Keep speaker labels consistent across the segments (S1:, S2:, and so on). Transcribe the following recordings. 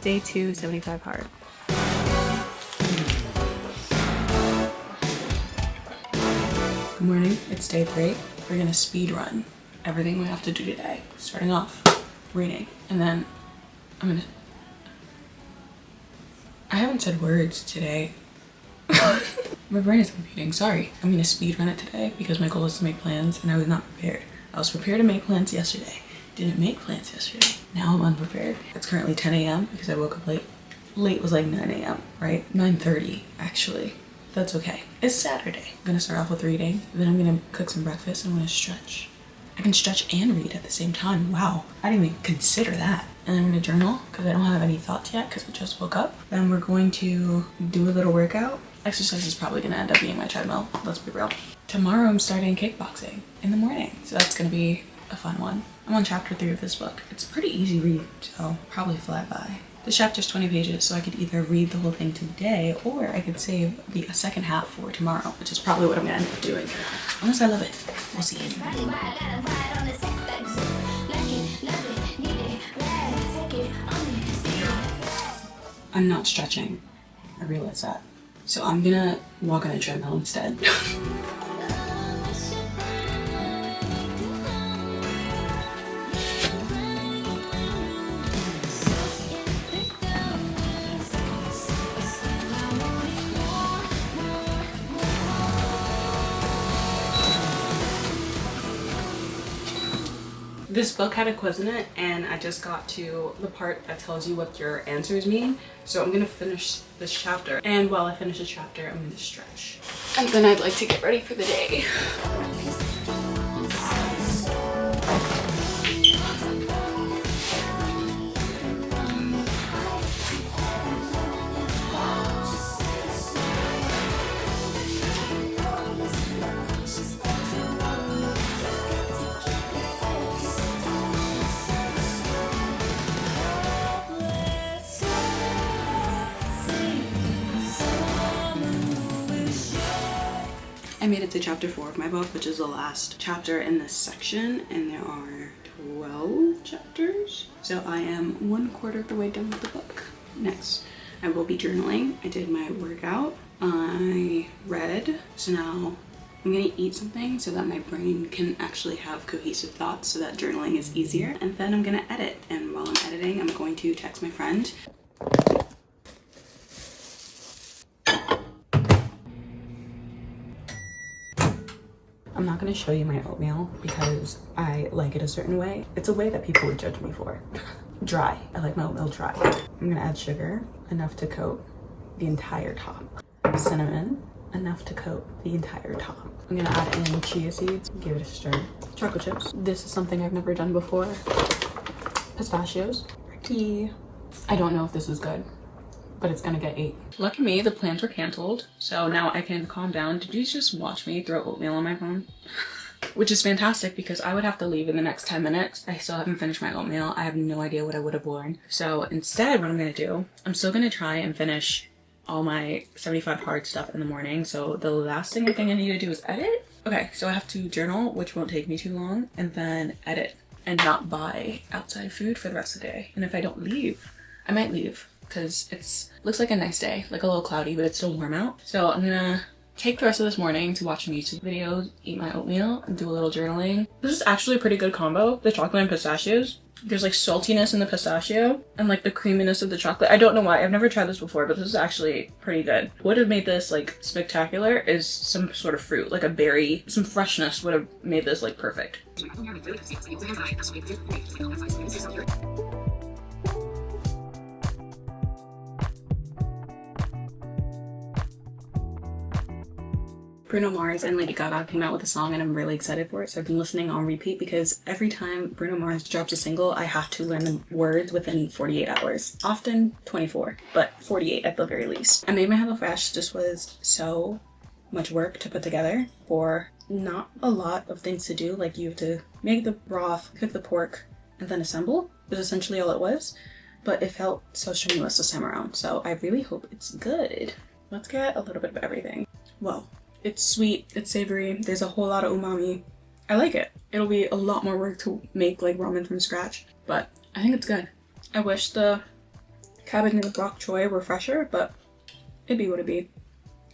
S1: day 2, 75 hard. Good morning, it's day 3. We're gonna speed run everything we have to do today. Starting off, reading, and then I haven't said words today. My brain is computing, sorry. I'm gonna speed run it today because my goal is to make plans and I was not prepared. I was prepared to make plans yesterday. Didn't make plans yesterday. Now I'm unprepared. It's currently 10 a.m. because I woke up late. Late was like 9 a.m., right? 9:30 actually. That's okay. It's Saturday. I'm gonna start off with reading. Then I'm gonna cook some breakfast and I'm gonna stretch. I can stretch and read at the same time. Wow, I didn't even consider that. And then I'm gonna journal because I don't have any thoughts yet because I just woke up. Then we're going to do a little workout. Exercise is probably gonna end up being my treadmill, let's be real. Tomorrow I'm starting kickboxing in the morning, so that's gonna be a fun one. I'm on chapter 3 of this book. It's a pretty easy read, so probably fly by. This chapter's 20 pages, so I could either read the whole thing today or I could save the second half for tomorrow, which is probably what I'm gonna end up doing. Unless I love it. We'll see. I'm not stretching. I realize that. So I'm gonna walk on a treadmill instead. This book had a quiz in it and I just got to the part that tells you what your answers mean. So I'm gonna finish this chapter, and while I finish this chapter, I'm gonna stretch. And then I'd like to get ready for the day. I made it to chapter 4 of my book, which is the last chapter in this section, and there are 12 chapters. So I am 1/4 of the way done with the book. Next, I will be journaling. I did my workout. I read. So now I'm gonna eat something so that my brain can actually have cohesive thoughts so that journaling is easier. And then I'm gonna edit. And while I'm editing, I'm going to text my friend. I'm not going to show you my oatmeal because I like it a certain way. It's a way that people would judge me for. Dry. I like my oatmeal dry. I'm going to add sugar, enough to coat the entire top. Cinnamon, enough to coat the entire top. I'm going to add in chia seeds, give it a stir. Chocolate chips. This is something I've never done before. Pistachios. Tea. I don't know if this is good, but it's gonna get 8. Lucky me, the plans were canceled, so now I can calm down. Did you just watch me throw oatmeal on my phone? Which is fantastic because I would have to leave in the next 10 minutes. I still haven't finished my oatmeal. I have no idea what I would have worn. So instead, what I'm gonna do, I'm still gonna try and finish all my 75 hard stuff in the morning. So the last thing I think I need to do is edit. Okay, so I have to journal, which won't take me too long, and then edit and not buy outside food for the rest of the day. And if I don't leave, I might leave, because looks like a nice day, like a little cloudy, but it's still warm out. So I'm gonna take the rest of this morning to watch some YouTube videos, eat my oatmeal, and do a little journaling. This is actually a pretty good combo, the chocolate and pistachios. There's like saltiness in the pistachio and like the creaminess of the chocolate. I don't know why, I've never tried this before, but this is actually pretty good. What would have made this like spectacular is some sort of fruit, like a berry. Some freshness would have made this like perfect. Bruno Mars and Lady Gaga came out with a song and I'm really excited for it, so I've been listening on repeat because every time Bruno Mars drops a single, I have to learn the words within 48 hours. Often 24, but 48 at the very least. I made my HelloFresh. This was so much work to put together for not a lot of things to do. Like you have to make the broth, cook the pork, and then assemble. Was essentially all it was, but it felt so strenuous this time around, so I really hope it's good. Let's get a little bit of everything. Whoa. It's sweet, it's savory, there's a whole lot of umami. I like it. It'll be a lot more work to make like ramen from scratch, but I think it's good. I wish the cabbage and bok choy refresher, but it'd be what it be.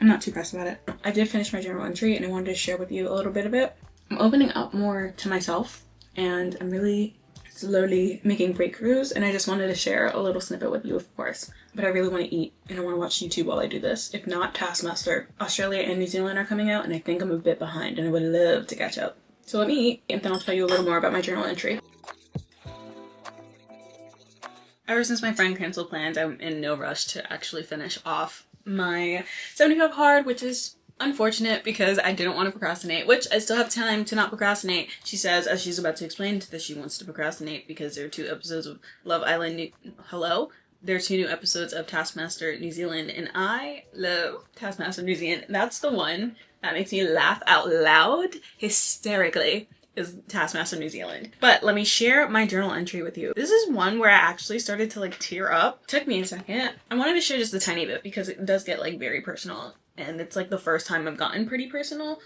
S1: I'm not too pressed about it. I did finish my journal entry and I wanted to share with you a little bit of it. I'm opening up more to myself and I'm really slowly making breakthroughs, and I just wanted to share a little snippet with you, of course. But I really want to eat and I want to watch YouTube while I do this. If not, Taskmaster Australia and New Zealand are coming out and I think I'm a bit behind and I would love to catch up. So let me eat and then I'll tell you a little more about my journal entry. Ever since my friend canceled plans, I'm in no rush to actually finish off my 75 hard, which is unfortunate because I didn't want to procrastinate, which I still have time to not procrastinate. She says, as she's about to explain, that she wants to procrastinate because there are 2 episodes of Love Island there are 2 new episodes of Taskmaster New Zealand, and I love Taskmaster New Zealand. That's the one that makes me laugh out loud hysterically, is Taskmaster New Zealand. But let me share my journal entry with you. This is one where I actually started to like tear up. Took me a second. I wanted to share just a tiny bit because it does get like very personal, and it's like the first time I've gotten pretty personal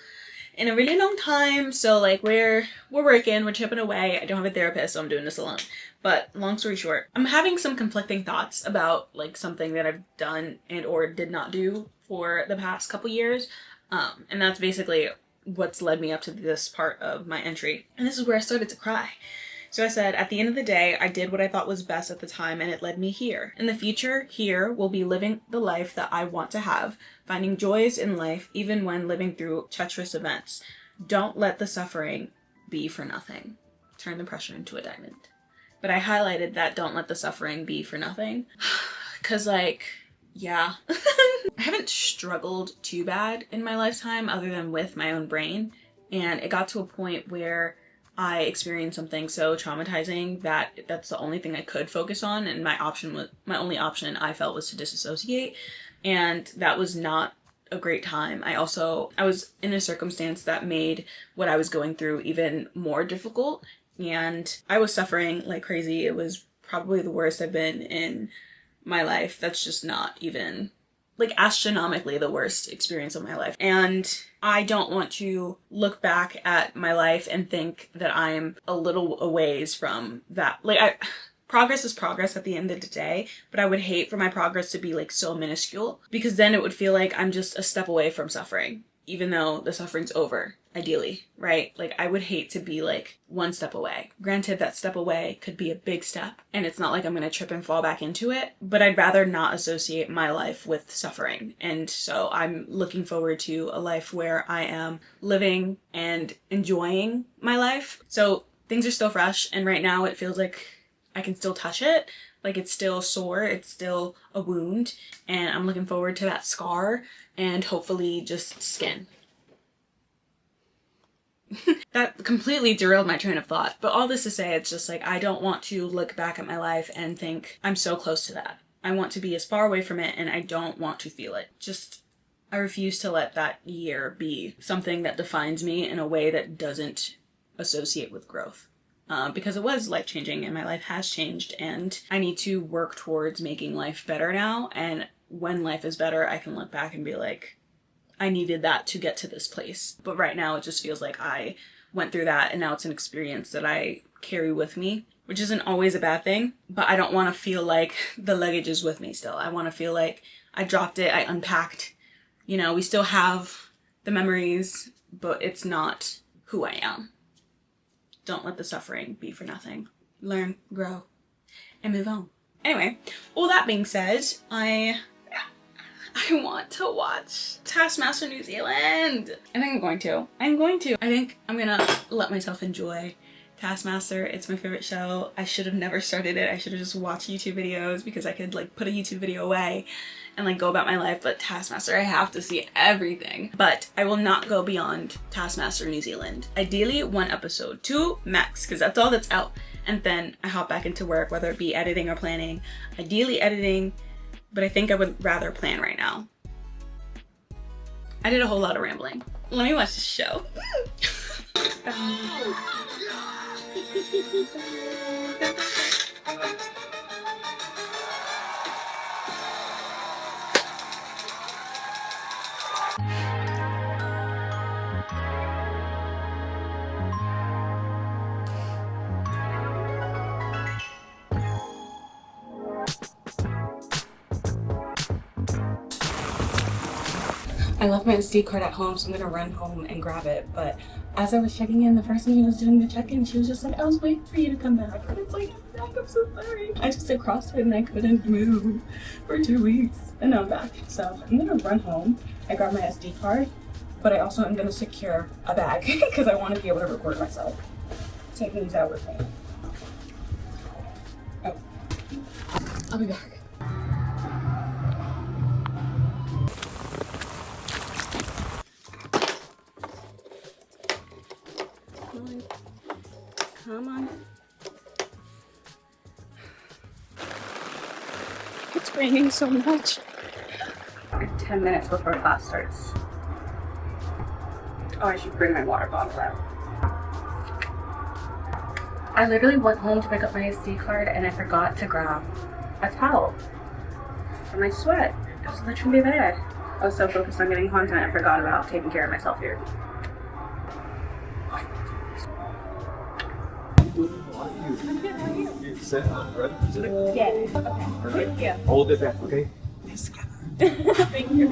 S1: in a really long time. So like we're working, we're chipping away. I don't have a therapist, so I'm doing this alone. But long story short, I'm having some conflicting thoughts about like something that I've done and or did not do for the past couple years. And that's basically what's led me up to this part of my entry. And this is where I started to cry. So I said, at the end of the day, I did what I thought was best at the time and it led me here. In the future, here will be living the life that I want to have, finding joys in life even when living through treacherous events. Don't let the suffering be for nothing. Turn the pressure into a diamond. But I highlighted that don't let the suffering be for nothing. Cause like, yeah. I haven't struggled too bad in my lifetime other than with my own brain. And it got to a point where I experienced something so traumatizing that that's the only thing I could focus on, and my only option I felt was to disassociate, and that was not a great time. I was in a circumstance that made what I was going through even more difficult, and I was suffering like crazy. It was probably the worst I've been in my life. That's just not even like astronomically the worst experience of my life. And I don't want to look back at my life and think that I'm a little a ways from that. Like progress is progress at the end of the day, but I would hate for my progress to be like so minuscule, because then it would feel like I'm just a step away from suffering, even though the suffering's over, ideally, right? Like I would hate to be like one step away. Granted, that step away could be a big step and it's not like I'm gonna trip and fall back into it, but I'd rather not associate my life with suffering. And so I'm looking forward to a life where I am living and enjoying my life. So things are still fresh, and right now it feels like I can still touch it. Like it's still sore, it's still a wound, and I'm looking forward to that scar and hopefully just skin. That completely derailed my train of thought, but all this to say, it's just like I don't want to look back at my life and think I'm so close to that. I want to be as far away from it, and I don't want to feel it. I refuse to let that year be something that defines me in a way that doesn't associate with growth. Because it was life-changing and my life has changed, and I need to work towards making life better now. And when life is better, I can look back and be like, I needed that to get to this place. But right now it just feels like I went through that and now it's an experience that I carry with me, which isn't always a bad thing, but I don't want to feel like the luggage is with me still. I want to feel like I dropped it, I unpacked, we still have the memories, but it's not who I am. Don't let the suffering be for nothing. Learn, grow, and move on. Anyway, all that being said, I want to watch Taskmaster New Zealand. I think I'm going to. I think I'm gonna let myself enjoy Taskmaster. It's my favorite show. I should have never started it. I should have just watched YouTube videos because I could like put a YouTube video away and like go about my life, but Taskmaster, I have to see everything. But I will not go beyond Taskmaster New Zealand. Ideally 1 episode, 2 max, because that's all that's out. And then I hop back into work, whether it be editing or planning. Ideally editing, but I think I would rather plan right now. I did a whole lot of rambling. Let me watch the show. I left my SD card at home, so I'm gonna run home and grab it. But as I was checking in, the person who was doing the check-in, she was just like, I was waiting for you to come back. And it's like, I'm back, I'm so sorry. I just did CrossFit and I couldn't move for 2 weeks. And now I'm back. So I'm gonna run home. I grabbed my SD card, but I also am gonna secure a bag because I want to be able to record myself. Taking these out with me. Oh. I'll be back. Come on. It's raining so much. 10 minutes before class starts. Oh, I should bring my water bottle out. I literally went home to pick up my SD card and I forgot to grab a towel for my sweat. It was literally there. I was so focused on getting content, I forgot about taking care of myself here.
S2: You set up, right?
S1: Yeah. Okay.
S2: Yeah. Hold it back, okay?
S1: Thank you.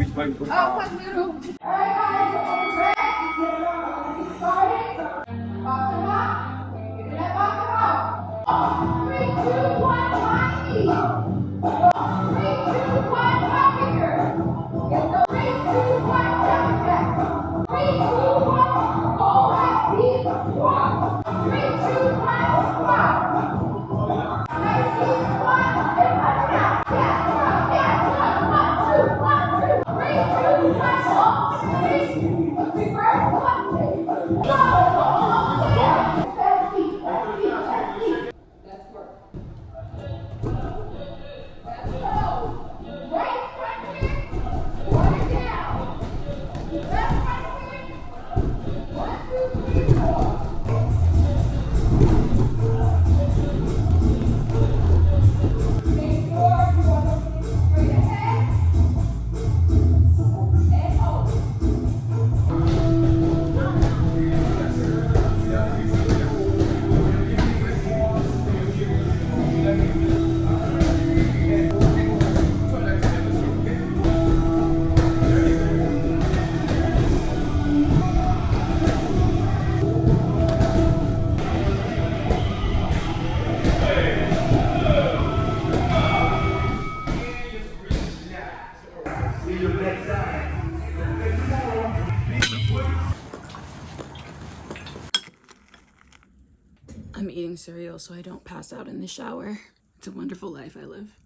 S1: I'm eating cereal so I don't pass out in the shower. It's a wonderful life I live.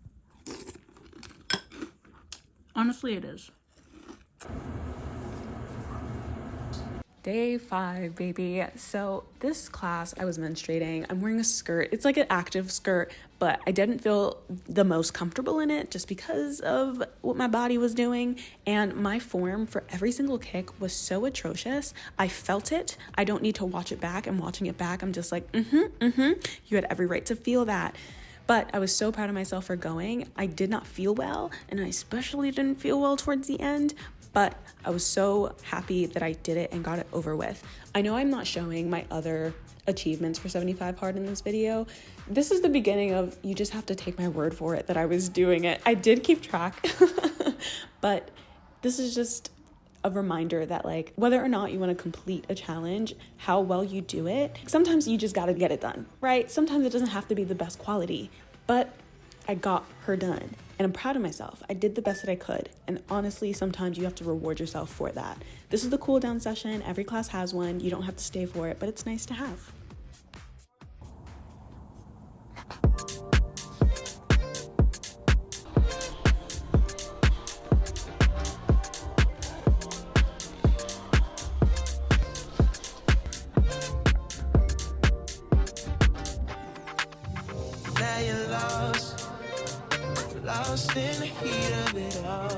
S1: Honestly, it is. Day 5, baby. So this class, I was menstruating. I'm wearing a skirt. It's like an active skirt, but I didn't feel the most comfortable in it just because of what my body was doing. And my form for every single kick was so atrocious. I felt it. I don't need to watch it back. I'm watching it back. I'm just like, you had every right to feel that. But I was so proud of myself for going. I did not feel well, and I especially didn't feel well towards the end. But I was so happy that I did it and got it over with. I know I'm not showing my other achievements for 75 hard in this video. This is the beginning of, you just have to take my word for it that I was doing it. I did keep track, but this is just a reminder that, like, whether or not you want to complete a challenge, how well you do it, sometimes you just got to get it done, right? Sometimes it doesn't have to be the best quality, but I got her done. And I'm proud of myself. I did the best that I could. And honestly, sometimes you have to reward yourself for that. This is the cool down session. Every class has one. You don't have to stay for it, but it's nice to have.
S3: Now you're lost in the heat of it all.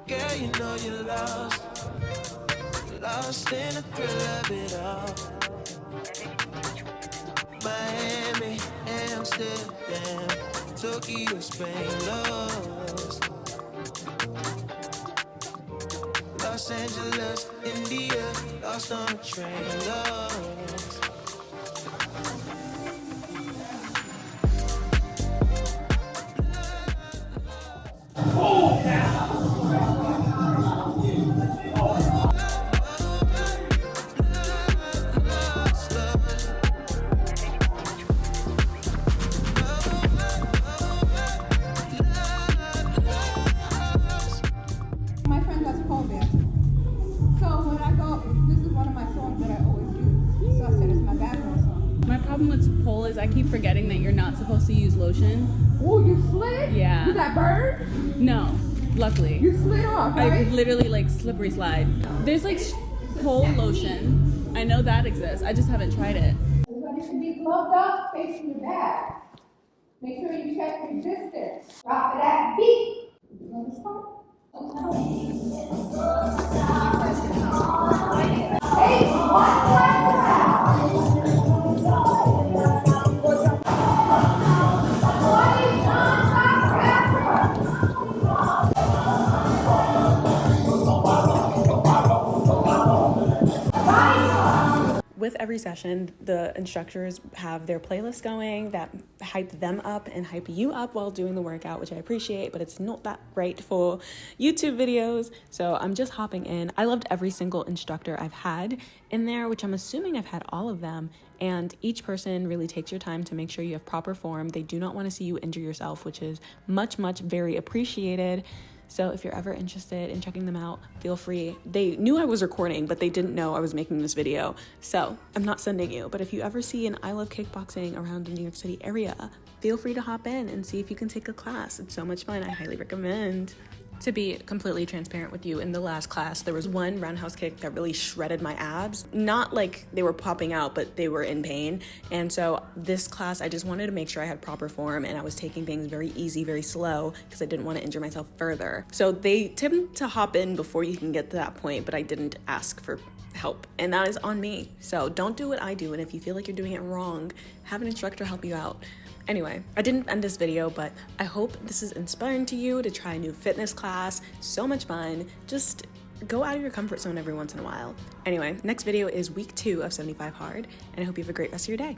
S3: Girl, you know you're lost in the thrill of it all. Miami, Amsterdam, Tokyo, Spain, lost. Los Angeles, India, lost on a train, lost.
S1: problem with pole is I keep forgetting that you're not supposed to use lotion.
S4: Oh, you slid?
S1: Yeah.
S4: Did that burn?
S1: No, luckily.
S4: You slid off,
S1: I
S4: right?
S1: literally like slippery slide. There's like pole lotion. I know that exists. I just haven't tried it.
S4: Everybody should be gloved up, facing your back. Make sure you check resistance. Drop it at feet. You want to stop? Hey, one
S1: With every session, the instructors have their playlist going that hype them up and hype you up while doing the workout, which I appreciate, but it's not that great for YouTube videos. So I'm just hopping in. I loved every single instructor I've had in there, which I'm assuming I've had all of them. And each person really takes your time to make sure you have proper form. They do not want to see you injure yourself, which is much very appreciated. So if you're ever interested in checking them out, feel free. They knew I was recording, but they didn't know I was making this video. So I'm not sending you, but if you ever see an I Love Kickboxing around the New York City area, feel free to hop in and see if you can take a class. It's so much fun. I highly recommend. To be completely transparent with you, in the last class, there was one roundhouse kick that really shredded my abs. Not like they were popping out, but they were in pain. And so this class, I just wanted to make sure I had proper form and I was taking things very easy, very slow, because I didn't want to injure myself further. So they tend to hop in before you can get to that point, but I didn't ask for help, and that is on me. So don't do what I do, and if you feel like you're doing it wrong, have an instructor help you out. Anyway, I didn't end this video, but I hope this is inspiring to you to try a new fitness class. So much fun. Just go out of your comfort zone every once in a while. Anyway, next video is week 2 of 75 Hard, and I hope you have a great rest of your day.